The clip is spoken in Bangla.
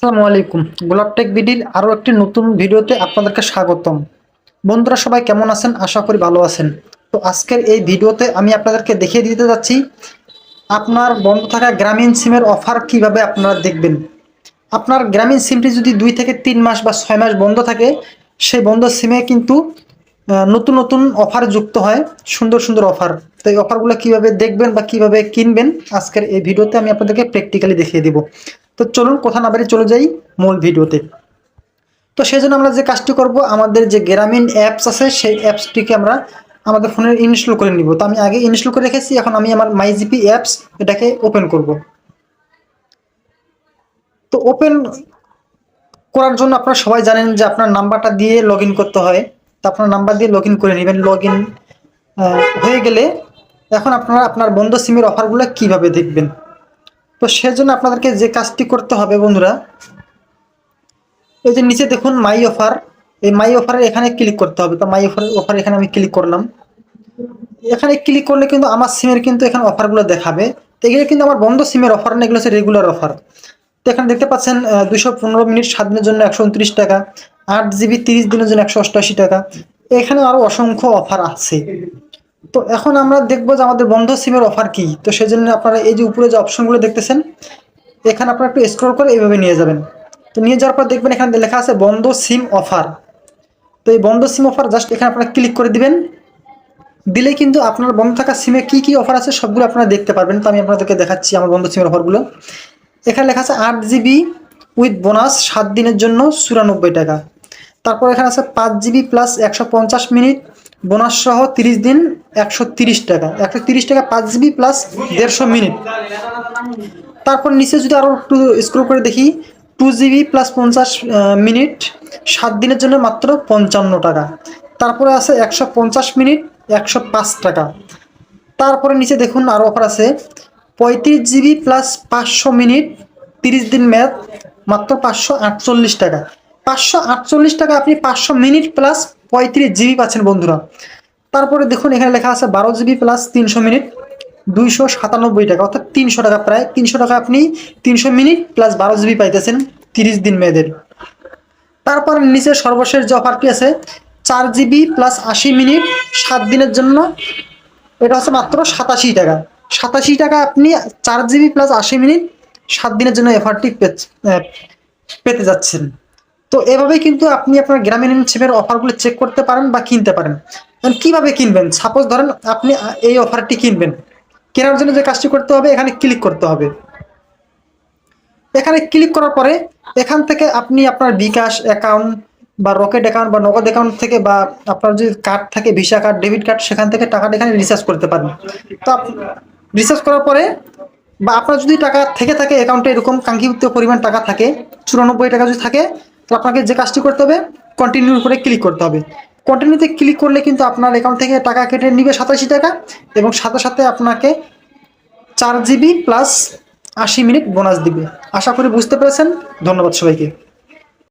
আসসালামু আলাইকুম। গোলাপ টেক বিডির আরও একটি নতুন ভিডিওতে আপনাদেরকে স্বাগতম। বন্ধুরা সবাই কেমন আছেন? আশা করি ভালো আছেন। তো আজকের এই ভিডিওতে আমি আপনাদেরকে দেখিয়ে দিতে যাচ্ছি আপনার বন্ধ থাকা গ্রামীণ সিমের অফার কিভাবে আপনারা দেখবেন। আপনার গ্রামীণ সিমটি যদি 2 থেকে 3 মাস বা 6 মাস বন্ধ থাকে, সেই বন্ধ সিমে কিন্তু নতুন নতুন অফার যুক্ত হয়, সুন্দর সুন্দর অফার। তো এই অফারগুলো কিভাবে দেখবেন বা কিভাবে কিনবেন, আজকের এই ভিডিওতে আমি আপনাদেরকে প্র্যাকটিক্যালি দেখিয়ে দিব। তো চলুন কথা না বেরিয়ে চলে যাই মূল ভিডিওতে। তো সেই জন্য আমরা যে কাজটি করব, আমাদের যে গ্রামীণ অ্যাপস আছে সেই অ্যাপসটিকে আমরা আমাদের ফোনে ইনস্টল করে নিব। তো আমি আগে ইনস্টল করে রেখেছি, এখন আমি আমার মাইজিপি অ্যাপস এটাকে ওপেন করব। তো ওপেন করার জন্য আপনারা সবাই জানেন যে আপনার নাম্বারটা দিয়ে লগ ইন করতে হয়। তো আপনার নাম্বার দিয়ে লগ ইন করে নেবেন। লগ ইন হয়ে গেলে এখন আপনারা আপনার বন্ধ সিমের অফারগুলো কিভাবে দেখবেন। তো সেজন্য আপনাদেরকে যে কাজটি করতে হবে বন্ধুরা, এই যে নিচে দেখুন মাই অফার, এই মাই অফারে এখানে ক্লিক করতে হবে। তো মাই অফার এখানে আমি ক্লিক করলাম। এখানে ক্লিক করলে কিন্তু আমার সিমের কিন্তু এখানে অফারগুলো দেখাবে। তো এগুলো কিন্তু আমার বন্ধ সিমের অফার না, এগুলো হচ্ছে রেগুলার অফার। তো এখানে দেখতে পাচ্ছেন 215 মিনিট 7 দিনের জন্য 129 টাকা, 8 জিবি 30 দিনের জন্য 188 টাকা। এখানে আরো অসংখ্য অফার আছে। তো এখন আমরা দেখবো যে আমাদের বন্ধ সিমের অফার কি। তো সেজন্য আপনারা এই যে উপরে যে অপশনগুলো দেখতেছেন, এখানে আপনারা একটু স্ক্রল করে এইভাবে নিয়ে যাবেন। তো নিয়ে যাওয়ার পর দেখবেন এখানে লেখা আছে বন্ধ সিম অফার। তো এই বন্ধ সিম অফার জাস্ট এখানে আপনারা ক্লিক করে দিবেন। দিলে কিন্তু আপনার বন্ধ থাকা সিমে কি কি অফার আছে সবগুলো আপনারা দেখতে পারবেন। তো আমি আপনাদেরকে দেখাচ্ছি আমার বন্ধ সিমের অফারগুলো। এখানে লেখা আছে 8 জিবি উইথ বোনাস 7 দিনের জন্য 94 টাকা। তারপর এখানে আছে 5 জিবি প্লাস 150 মিনিট বোনাস সহ 30 দিন 130 টাকা। 130 টাকা 5 জিবি প্লাস 150 মিনিট। তারপর নিচে যদি আরও একটু স্ক্রল করে দেখি, 2 জিবি প্লাস 50 মিনিট 7 দিনের জন্য মাত্র 55 টাকা। তারপরে আছে 150 মিনিট 105 টাকা। তারপরে নিচে দেখুন আরও অফার আছে 35 জিবি প্লাস 500 মিনিট 30 দিন মেয়াদ মাত্র 548 টাকা। 548 টাকা আপনি 500 মিনিট প্লাস 35 জিবি পাচ্ছেন বন্ধুরা। তারপরে দেখুন এখানে লেখা আছে 12 জিবি প্লাস 300 মিনিট 297 টাকা, অর্থাৎ 300 টাকা, প্রায় 300 টাকা আপনি 300 মিনিট প্লাস 12 জিবি পাইতেছেন 30 দিন মেয়াদের। তারপর নিচে সর্বশেষ যে অফারটি আছে 4 জিবি প্লাস 80 মিনিট 7 দিনের জন্য, এটা হচ্ছে মাত্র 87 টাকা। 87 টাকা আপনি 4 জিবি প্লাস 80 মিনিট 7 দিনের জন্য অফারটি পেতে যাচ্ছেন। তো এভাবেই কিন্তু আপনি আপনার গ্রামীণ সিমের অফারগুলো চেক করতে পারেন বা কিনতে পারেন। কিভাবে কিনবেন? সাপোজ ধরেন আপনি এই অফারটি কিনবেন, কেনার জন্য যে কাজটি করতে হবে এখানে ক্লিক করতে হবে। এখানে ক্লিক করার পরে এখান থেকে আপনি আপনার বিকাশ অ্যাকাউন্ট বা রকেট অ্যাকাউন্ট বা নগদ অ্যাকাউন্ট থেকে বা আপনার যদি কার্ড থাকে ভিসা কার্ড ডেবিট কার্ড, সেখান থেকে টাকাটা এখানে রিচার্জ করতে পারেন। তো রিচার্জ করার পরে বা আপনার যদি টাকা থেকে থাকে অ্যাকাউন্টে এরকম কাঙ্ক্ষিত পরিমাণ টাকা থাকে, 94 টাকা যদি থাকে, তো আপনাকে যে কাজটি করতে হবে কন্টিনিউর করে ক্লিক করতে হবে। কন্টিনিউতে ক্লিক করলে কিন্তু আপনার অ্যাকাউন্ট থেকে টাকা কেটে নিবে 87 টাকা এবং সাথে সাথে আপনাকে 4 জিবি প্লাস 80 মিনিট বোনাস দিবে। আশা করি বুঝতে পেরেছেন। ধন্যবাদ সবাইকে।